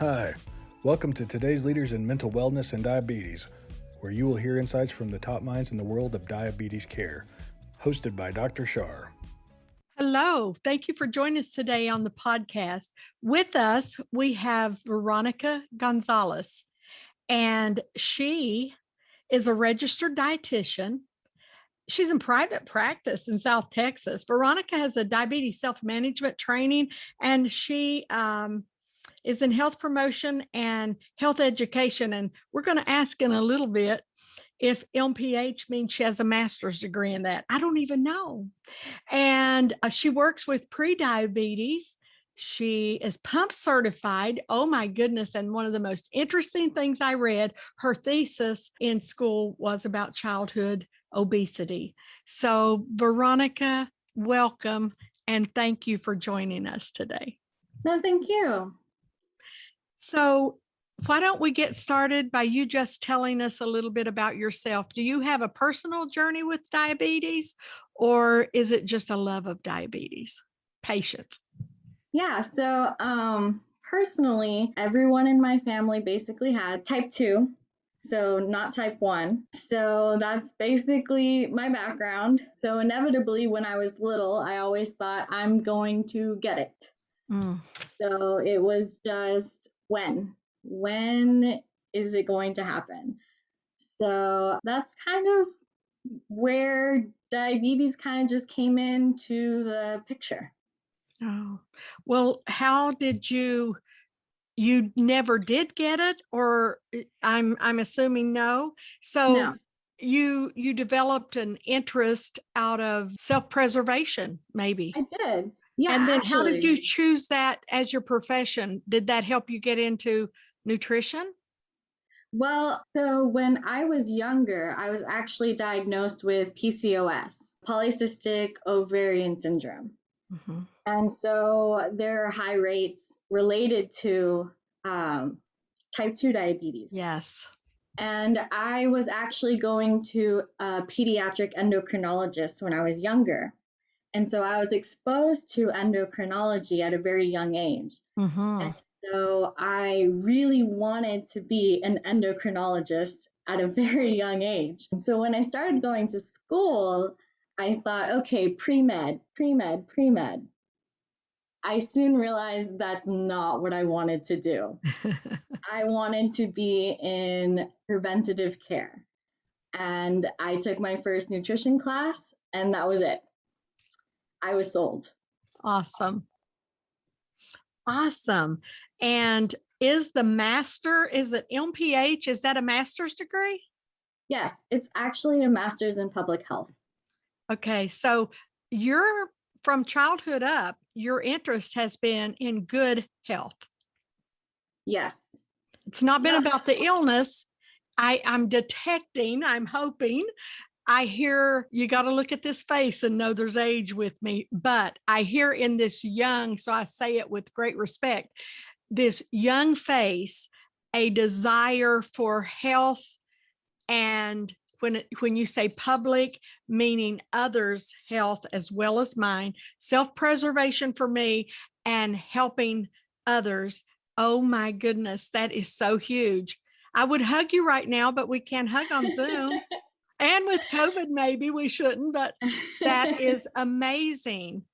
Hi, welcome to today's Leaders in Mental Wellness and Diabetes, where you will hear insights from the top minds in the world of diabetes care. Hosted by Dr. Char. Hello. Thank you for joining us today on the podcast. With us, we have Veronica Gonzalez, and she is a registered dietitian. She's in private practice in South Texas. Veronica has a diabetes self-management training, and she is in health promotion and health education. And we're going to ask in a little bit if MPH means she has a master's degree in that. I don't even know. And she works with pre-diabetes. She is pump certified. Oh my goodness. And one of the most interesting things I read, her thesis in school was about childhood obesity. So Veronica, welcome. And thank you for joining us today. No, thank you. So why don't we get started by you just telling us a little bit about yourself? Do you have a personal journey with diabetes, or is it just a love of diabetes? Patience. Yeah, so personally, everyone in my family basically had type 2, so not type 1. So that's basically my background. So inevitably, when I was little, I always thought I'm going to get it. So it was just when is it going to happen? So that's kind of where diabetes kind of just came into the picture. Oh, well, how did you never did get it, or I'm assuming no. So No. you developed an interest out of self-preservation, maybe. I did. Yeah. And then actually, how did you choose that as your profession? Did that help you get into nutrition? Well, so when I was younger, I was actually diagnosed with PCOS, polycystic ovarian syndrome. Mm-hmm. And so there are high rates related to type 2 diabetes. Yes. And I was actually going to a pediatric endocrinologist when I was younger. And so I was exposed to endocrinology at a very young age. Mm-hmm. And so I really wanted to be an endocrinologist at a very young age. So when I started going to school, I thought, okay, pre-med. I soon realized that's not what I wanted to do. I wanted to be in preventative care. And I took my first nutrition class, and that was it. I was sold. Awesome. And is it MPH? Is that a master's degree? Yes, it's actually a master's in public health. Okay, so you're from childhood up, your interest has been in good health. Yes. It's not been about the illness. I'm detecting, I'm hoping. I hear, you got to look at this face and know there's age with me, but I hear in this young, so I say it with great respect, this young face, a desire for health. And when you say public, meaning others' health as well as mine, self-preservation for me and helping others. Oh my goodness, that is so huge. I would hug you right now, but we can't hug on Zoom. And with COVID, maybe we shouldn't, but that is amazing.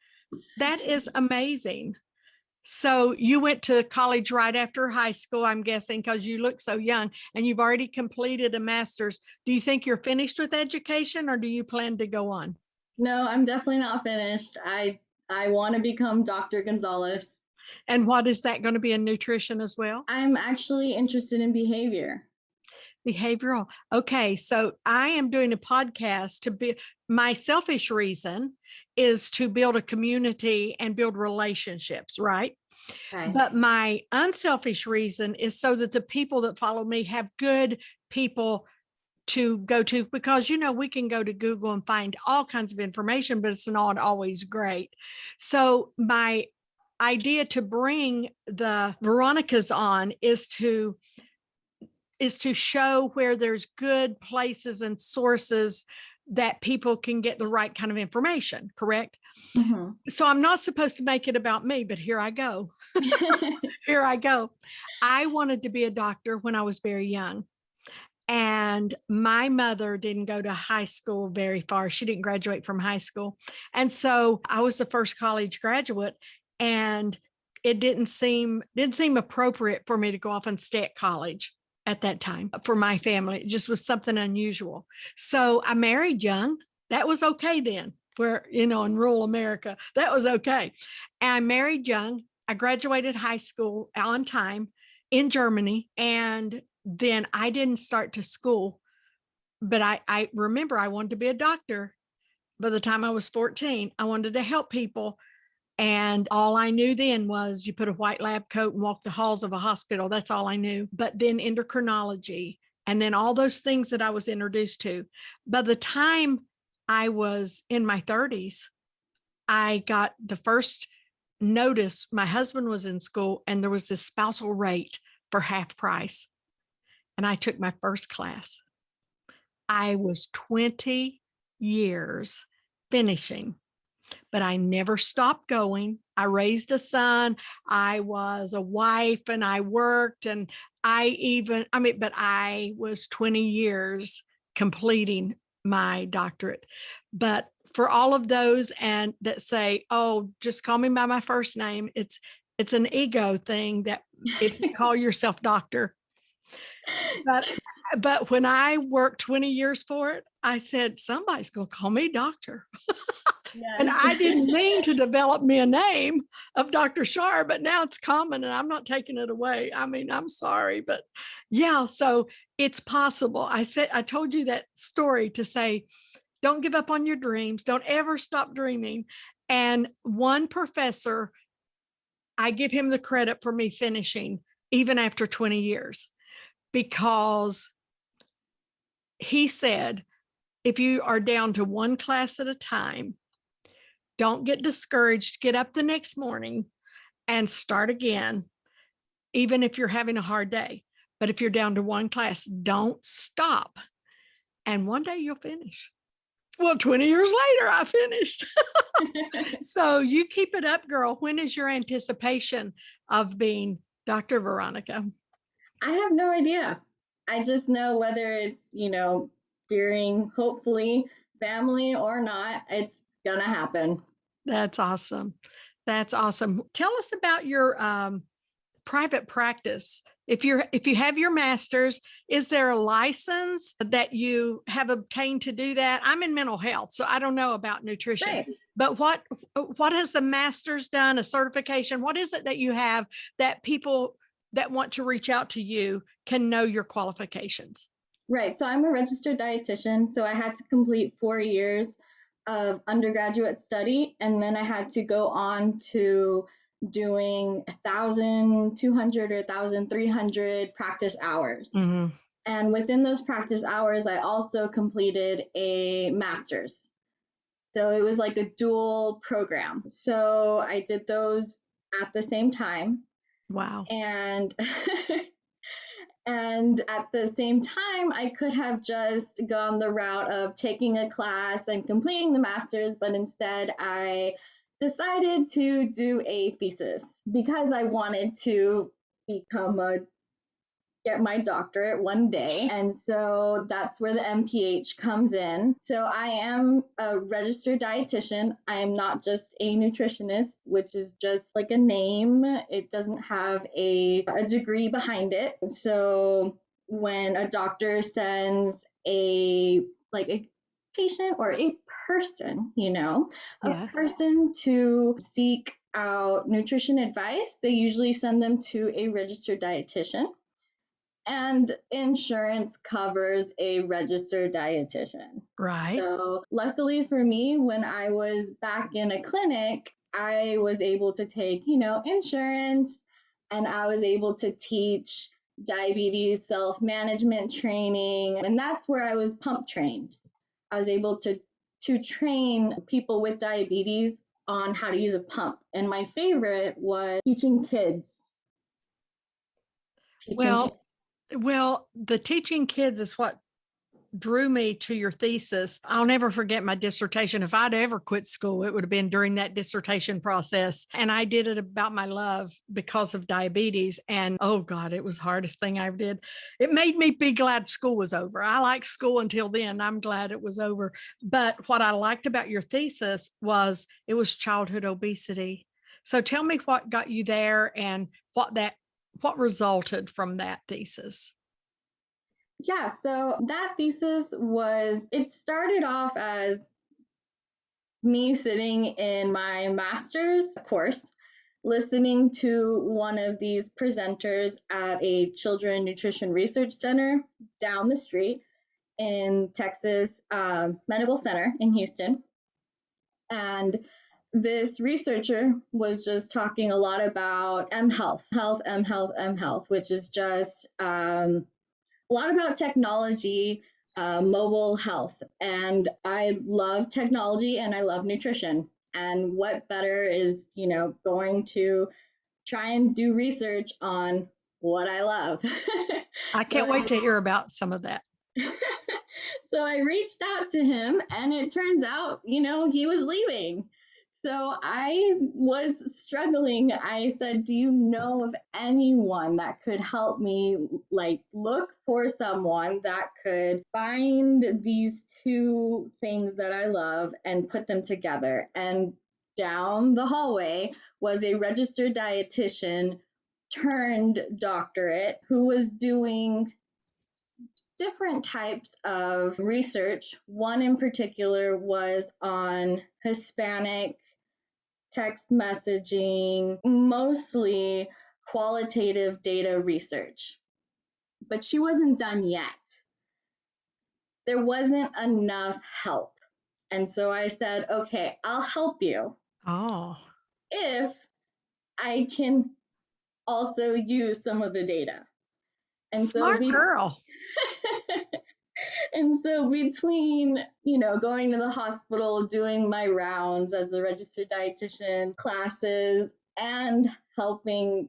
That is amazing. So you went to college right after high school, I'm guessing, because you look so young, and you've already completed a master's. Do you think you're finished with education, or do you plan to go on? No, I'm definitely not finished. I want to become Dr. Gonzalez. And what is that going to be in nutrition as well? I'm actually interested in behavior. Behavioral. Okay, so I am doing a podcast to be, my selfish reason is to build a community and build relationships, right? Okay. But my unselfish reason is so that the people that follow me have good people to go to, because, you know, we can go to Google and find all kinds of information, but it's not always great. So my idea to bring the Veronicas on is to show where there's good places and sources that people can get the right kind of information, correct? Mhm. So I'm not supposed to make it about me, but here I go. Here I go. I wanted to be a doctor when I was very young. And my mother didn't go to high school very far. She didn't graduate from high school. And so I was the first college graduate, and it didn't seem appropriate for me to go off and stay at college at that time for my family. It just was something unusual. So I married young. That was okay then, where, in rural America, that was okay. And I married young. I graduated high school on time in Germany, and then I didn't start to school, but I remember I wanted to be a doctor. By the time I was 14, I wanted to help people. And all I knew then was you put a white lab coat and walk the halls of a hospital. That's all I knew. But then endocrinology, and then all those things that I was introduced to. By the time I was in my 30s, I got the first notice. My husband was in school, and there was this spousal rate for half price. And I took my first class. I was 20 years finishing, but I never stopped going. I raised a son. I was a wife, and I worked, and but I was 20 years completing my doctorate. But for all of those and that say, oh, just call me by my first name, it's an ego thing that if you call yourself doctor. But when I worked 20 years for it, I said, somebody's going to call me doctor. Yes. And I didn't mean to develop me a name of Dr. Char, but now it's common, and I'm not taking it away. I mean, I'm sorry, but yeah, so it's possible. I told you that story to say, don't give up on your dreams. Don't ever stop dreaming. And one professor, I give him the credit for me finishing even after 20 years, because he said, if you are down to one class at a time, don't get discouraged. Get up the next morning and start again, even if you're having a hard day. But if you're down to one class, don't stop. And one day you'll finish. Well, 20 years later, I finished. So you keep it up, girl. When is your anticipation of being Dr. Veronica? I have no idea. I just know whether it's, during hopefully family or not, it's going to happen. That's awesome. That's awesome. Tell us about your private practice. If you have your master's, is there a license that you have obtained to do that? I'm in mental health, so I don't know about nutrition. Right. But what has the master's done? A certification? What is it that you have that people that want to reach out to you can know your qualifications? Right. So I'm a registered dietitian. So I had to complete 4 years of undergraduate study, and then I had to go on to doing 1,200 or 1,300 practice hours. Mm-hmm. And within those practice hours, I also completed a master's. So it was like a dual program. So I did those at the same time. Wow. And and at the same time, I could have just gone the route of taking a class and completing the master's, but instead I decided to do a thesis because I wanted to get my doctorate one day. And so that's where the MPH comes in. So I am a registered dietitian. I am not just a nutritionist, which is just like a name. It doesn't have a degree behind it. So when a doctor sends a patient or a person, a person to seek out nutrition advice, they usually send them to a registered dietitian. And insurance covers a registered dietitian. Right. So luckily for me, when I was back in a clinic, I was able to take, insurance, and I was able to teach diabetes self-management training. And that's where I was pump trained. I was able to train people with diabetes on how to use a pump. And my favorite was teaching kids. Well, the teaching kids is what drew me to your thesis. I'll never forget my dissertation. If I'd ever quit school, it would have been during that dissertation process. And I did it about my love because of diabetes. And oh God, it was the hardest thing I ever did. It made me be glad school was over. I liked school until then. I'm glad it was over. But what I liked about your thesis was it was childhood obesity. So tell me what got you there and what resulted from that thesis. Yeah, so that thesis it started off as me sitting in my master's course, listening to one of these presenters at a children nutrition research center down the street in Texas Medical Center in Houston. And this researcher was just talking a lot about M health, which is just a lot about technology, mobile health. And I love technology and I love nutrition. And what better is, going to try and do research on what I love. I can't wait to hear about some of that. So I reached out to him and it turns out, he was leaving. So I was struggling. I said, do you know of anyone that could help me, look for someone that could find these two things that I love and put them together? And down the hallway was a registered dietitian turned doctorate who was doing different types of research. One in particular was on Hispanic text messaging, mostly qualitative data research. But she wasn't done yet. There wasn't enough help. And so I said, okay, I'll help you. Oh. If I can also use some of the data. And Smart girl. And so between, going to the hospital, doing my rounds as a registered dietitian, classes, and helping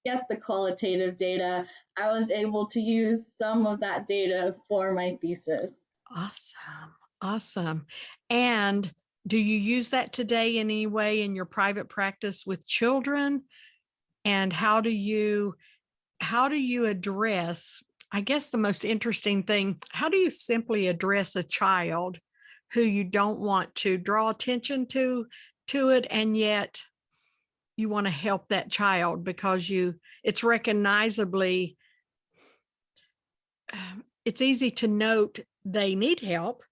get the qualitative data, I was able to use some of that data for my thesis. Awesome. And do you use that today in any way in your private practice with children? And how do you address, I guess the most interesting thing, how do you simply address a child who you don't want to draw attention to it, and yet you want to help that child because it's recognizably, it's easy to note they need help,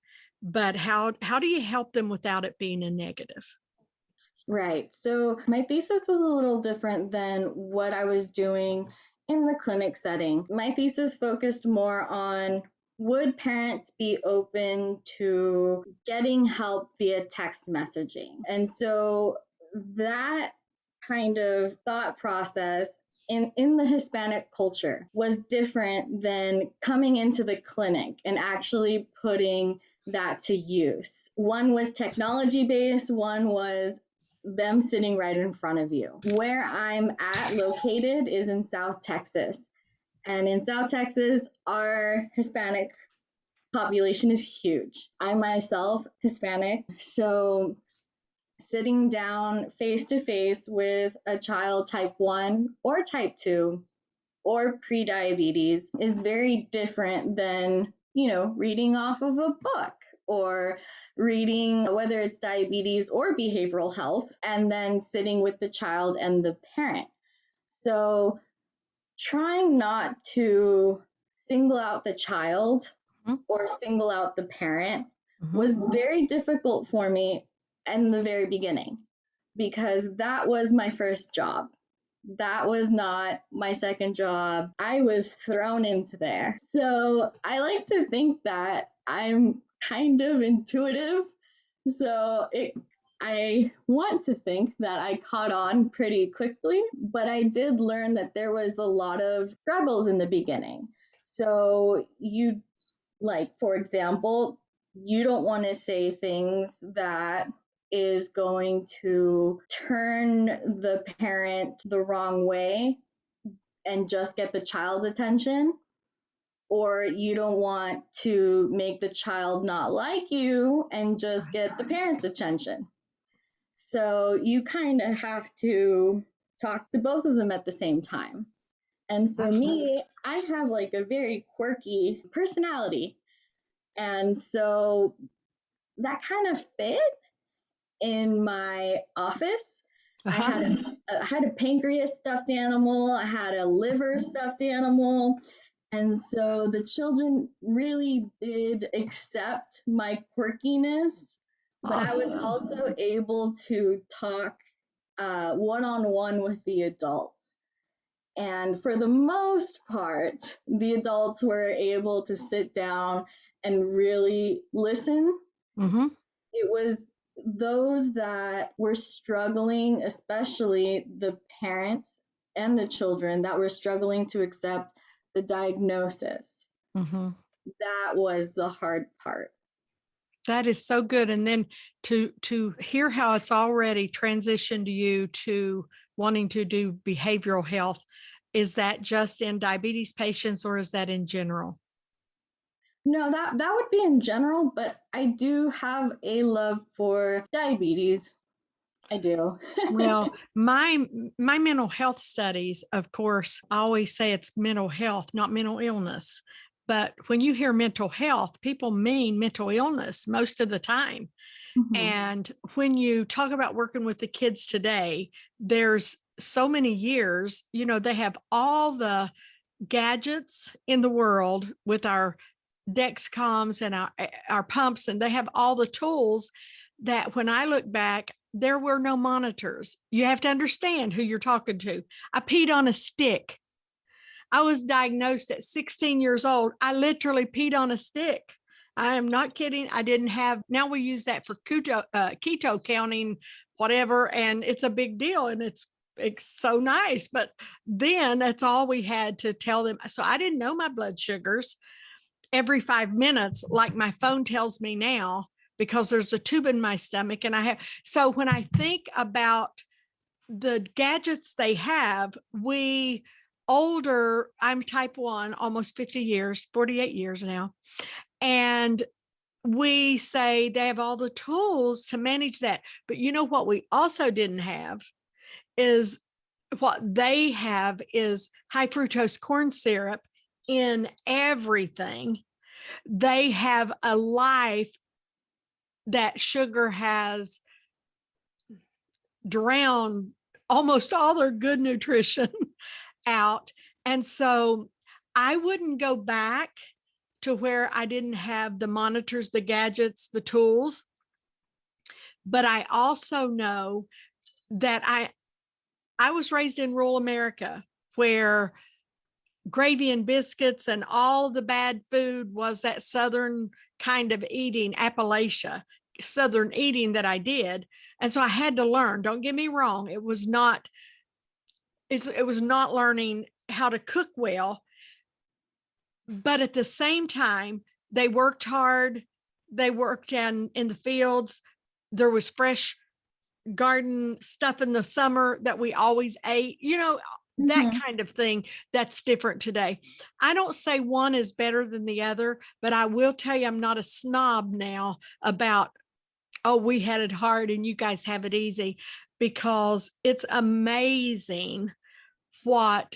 but how do you help them without it being a negative? Right. So my thesis was a little different than what I was doing in the clinic setting. My thesis focused more on, would parents be open to getting help via text messaging? And so that kind of thought process in the Hispanic culture was different than coming into the clinic and actually putting that to use. One was technology based, one was them sitting right in front of you. Where I'm located is in South Texas. And in South Texas, our Hispanic population is huge. I myself, Hispanic, so sitting down face to face with a child type 1 or type 2 or pre-diabetes is very different than, reading off of a book or reading, whether it's diabetes or behavioral health, and then sitting with the child and the parent. So trying not to single out the child or single out the parent was very difficult for me in the very beginning, because that was my first job. That was not my second job. I was thrown into there. So I like to think that I'm kind of intuitive. So I want to think that I caught on pretty quickly, but I did learn that there was a lot of struggles in the beginning. So for example, you don't want to say things that is going to turn the parent the wrong way and just get the child's attention. or you don't want to make the child not like you and just get the parents' attention. So you kind of have to talk to both of them at the same time. And for me, I have like a very quirky personality. And so that kind of fit in my office. I had a pancreas stuffed animal, I had a liver stuffed animal. And so the children really did accept my quirkiness, but I was also able to talk one-on-one with the adults. And for the most part, the adults were able to sit down and really listen. Mm-hmm. It was those that were struggling, especially the parents and the children that were struggling to accept the diagnosis. Mm-hmm. That was the hard part. That is so good. And then to hear how it's already transitioned you to wanting to do behavioral health, is that just in diabetes patients or is that in general? No, that would be in general, but I do have a love for diabetes. I do. Well, my mental health studies, of course, I always say it's mental health, not mental illness. But when you hear mental health, people mean mental illness most of the time. Mhm. And when you talk about working with the kids today, there's so many years, they have all the gadgets in the world with our Dexcoms and our pumps, and they have all the tools that when I look back, there were no monitors. You have to understand who you're talking to. I peed on a stick. I was diagnosed at 16 years old. I literally peed on a stick. I am not kidding. I didn't have, now we use that for keto counting, whatever, and it's a big deal and it's so nice. But then that's all we had to tell them. So I didn't know my blood sugars every 5 minutes, like my phone tells me now, because there's a tube in my stomach. And so when I think about the gadgets they have, I'm type 1, almost 50 years, 48 years now. And we say they have all the tools to manage that. But you know what we also didn't have is what they have is high fructose corn syrup in everything. They have a life that sugar has drowned almost all their good nutrition out. And so I wouldn't go back to where I didn't have the monitors, the gadgets, the tools. But I also know that I was raised in rural America where gravy and biscuits and all the bad food was that Southern kind of eating, Appalachia, Southern eating that I did. And so I had to learn, don't get me wrong. It was not learning how to cook well, but at the same time, they worked hard. They worked in the fields. There was fresh garden stuff in the summer that we always ate, that kind of thing. That's different today. I don't say one is better than the other, but I will tell you, I'm not a snob now about, oh, we had it hard and you guys have it easy, because it's amazing what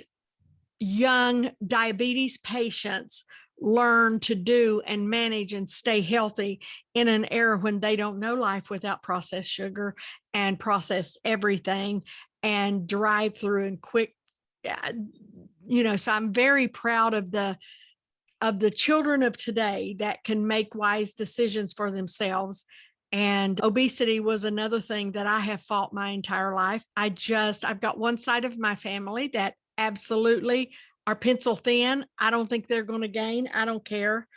young diabetes patients learn to do and manage and stay healthy in an era when they don't know life without processed sugar and processed everything and drive through and quick, so I'm very proud of the children of today that can make wise decisions for themselves. And obesity was another thing that I have fought my entire life. I've got one side of my family that absolutely are pencil thin. I don't think they're going to gain. I don't care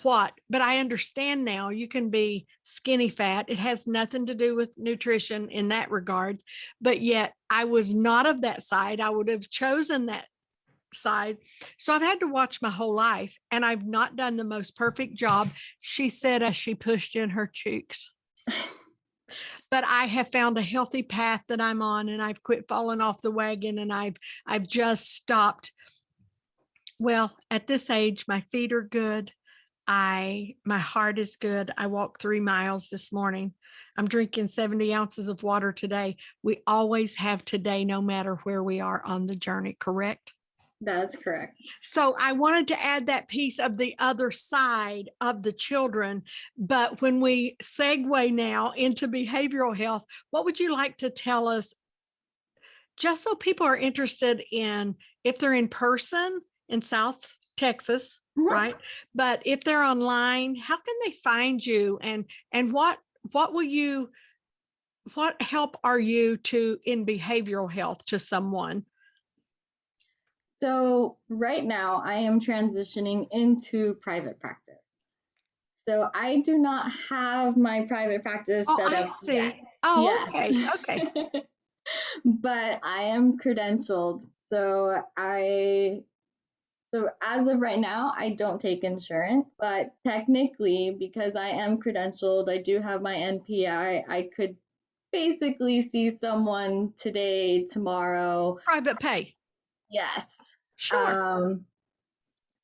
what, but I understand now you can be skinny fat. It has nothing to do with nutrition in that regard. But yet I was not of that side. I would have chosen that side. So I've had to watch my whole life, and I've not done the most perfect job. She said as she pushed in her cheeks. But I have found a healthy path that I'm on, and I've quit falling off the wagon, and I've just stopped Well, at this age, my feet are good. My heart is good. I walked 3 miles this morning. I'm drinking 70 ounces of water today. We always have today, no matter where we are on the journey, correct? That's correct. So I wanted to add that piece of the other side of the children. But when we segue now into behavioral health, what would you like to tell us, just so people are interested in, if they're in person in South Texas, Mhm. right? But if they're online, how can they find you, and what will you, what help are you to in behavioral health to someone? So right now I am transitioning into private practice. So I do not have my private practice Oh, set I up yet. see. Oh, Yes. okay. Okay. But I am credentialed. So as of right now, I don't take insurance, but technically, because I am credentialed, I do have my NPI. I could basically see someone today, tomorrow. Private pay. Yes. Sure.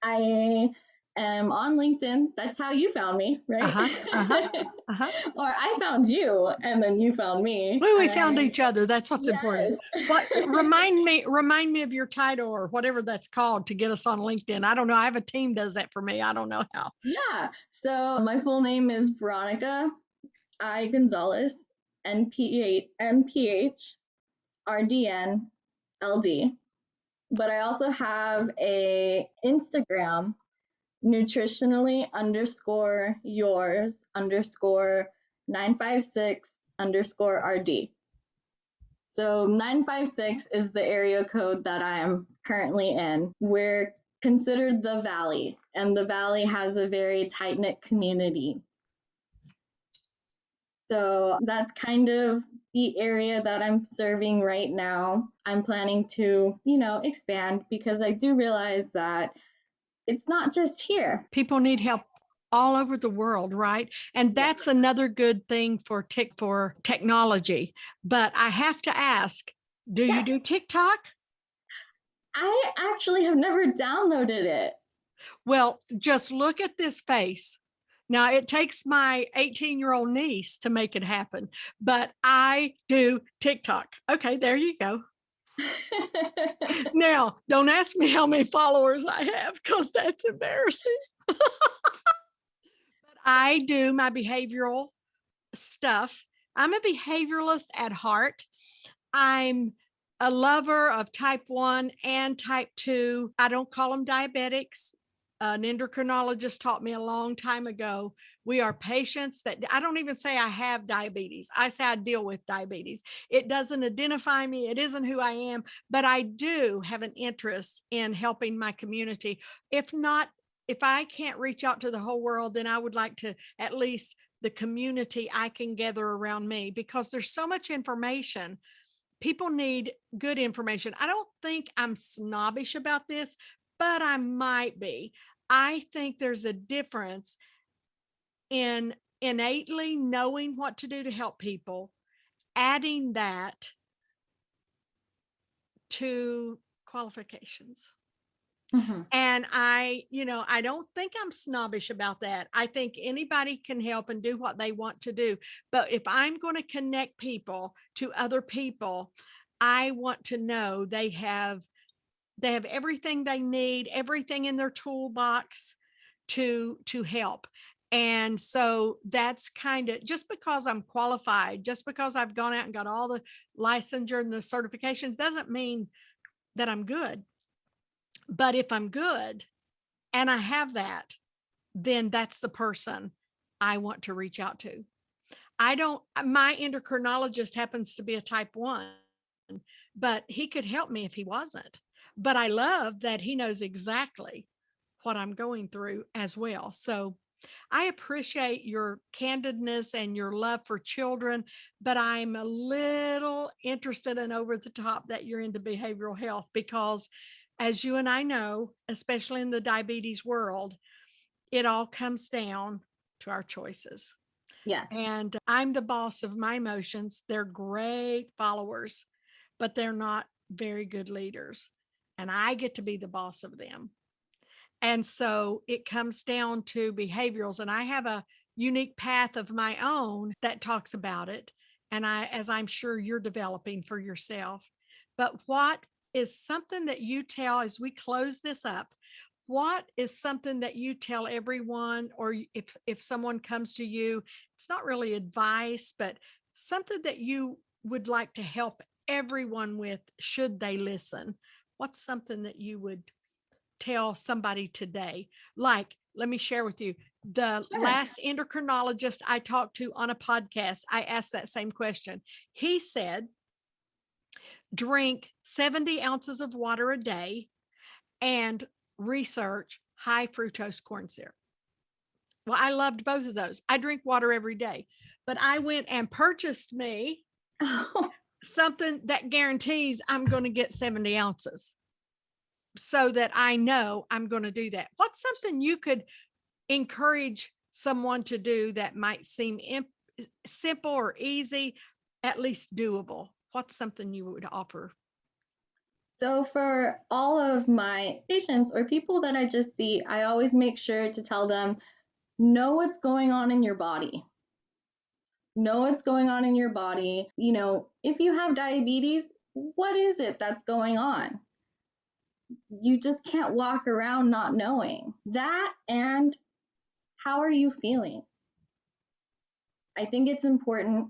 I am on LinkedIn. That's how you found me, right? Uh-huh. Uh-huh. Uh-huh. Or I found you and then you found me. Well, we found And each other. That's what's important. yes. What remind me of your title or whatever that's called to get us on LinkedIn. I don't know. I have a team does that for me. I don't know how. Yeah. So my full name is Veronica Gonzalez, MPH, RDN, LD. But I also have a Instagram, nutritionally underscore yours underscore 956 underscore RD. So 956 is the area code that I am currently in. We're considered the Valley, and the Valley has a very tight knit community. So that's kind of the area that I'm serving right now. I'm planning to, expand because I do realize that it's not just here. People need help all over the world, right? And that's another good thing for technology. But I have to ask, do you do TikTok? I actually have never downloaded it. Well, just look at this face. Now, it takes my 18-year-old niece to make it happen, but I do TikTok. Okay, there you go. Now, don't ask me how many followers I have because that's embarrassing. But I do my behavioral stuff. I'm a behavioralist at heart. I'm a lover of type 1 and type 2. I don't call them diabetics. An endocrinologist taught me a long time ago. We are patients that I don't even say I have diabetes. I say I deal with diabetes. It doesn't identify me. It isn't who I am, but I do have an interest in helping my community. If not, if I can't reach out to the whole world, then I would like to at least the community I can gather around me, because there's so much information. People need good information. I don't think I'm snobbish about this, but I might be. I think there's a difference in innately knowing what to do to help people, adding that to qualifications. Mm-hmm. And I don't think I'm snobbish about that. I think anybody can help and do what they want to do. But if I'm going to connect people to other people, I want to know they have everything they need, everything in their toolbox to help. And so that's kind of, just because I'm qualified, just because I've gone out and got all the licensure and the certifications, doesn't mean that I'm good. But if I'm good and I have that, then that's the person I want to reach out to. My endocrinologist happens to be a type 1, but he could help me if he wasn't. But I love that he knows exactly what I'm going through as well. So I appreciate your candidness and your love for children, but I'm a little interested and over the top that you're into behavioral health, because as you and I know, especially in the diabetes world, it all comes down to our choices. Yes. And I'm the boss of my emotions. They're great followers, but they're not very good leaders. And I get to be the boss of them. And so it comes down to behaviorals. And I have a unique path of my own that talks about it. And as I'm sure you're developing for yourself. But what is something that you tell as we close this up? What is something that you tell everyone, or if someone comes to you, it's not really advice, but something that you would like to help everyone with, should they listen? What's something that you would tell somebody today? Like, let me share with you. The Sure. last endocrinologist I talked to on a podcast, I asked that same question. He said, drink 70 ounces of water a day and research high fructose corn syrup. Well, I loved both of those. I drink water every day, but I went and purchased me something that guarantees I'm going to get 70 ounces so that I know I'm going to do that. What's something you could encourage someone to do that might seem simple or easy, at least doable? What's something you would offer? So for all of my patients or people that I just see, I always make sure to tell them, know what's going on in your body. Know what's going on in your body. You know, if you have diabetes, what is it that's going on? You just can't walk around not knowing that. And how are you feeling? I think it's important,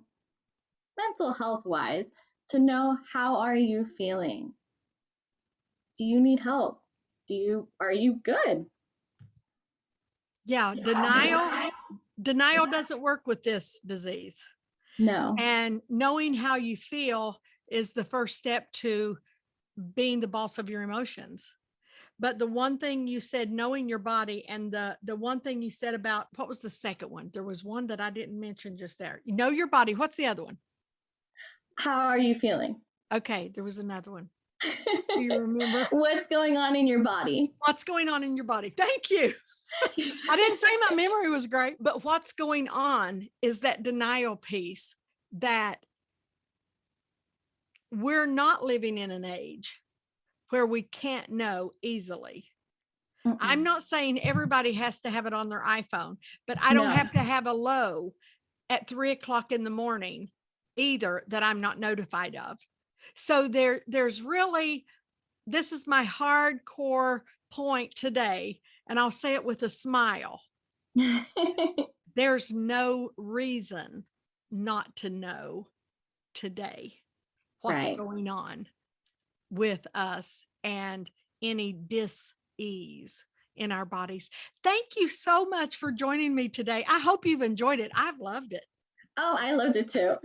mental health wise, to know, how are you feeling? Do you need help? Are you good? Yeah, denial doesn't work with this disease. No. And knowing how you feel is the first step to being the boss of your emotions. But the one thing you said, knowing your body, and the one thing you said about, what was the second one? There was one that I didn't mention just there. You know your body. What's the other one? How are you feeling? Okay, there was another one. Do you remember? What's going on in your body? What's going on in your body? Thank you. I didn't say my memory was great, but what's going on is that denial piece, that we're not living in an age where we can't know easily. Mm-mm. I'm not saying everybody has to have it on their iPhone, but I don't have to have a low at 3:00 in the morning either that I'm not notified of. So there's really, this is my hardcore point today, and I'll say it with a smile. There's no reason not to know today what's Right. going on with us and any dis-ease in our bodies. Thank you so much for joining me today. I hope you've enjoyed it. I've loved it. Oh, I loved it too.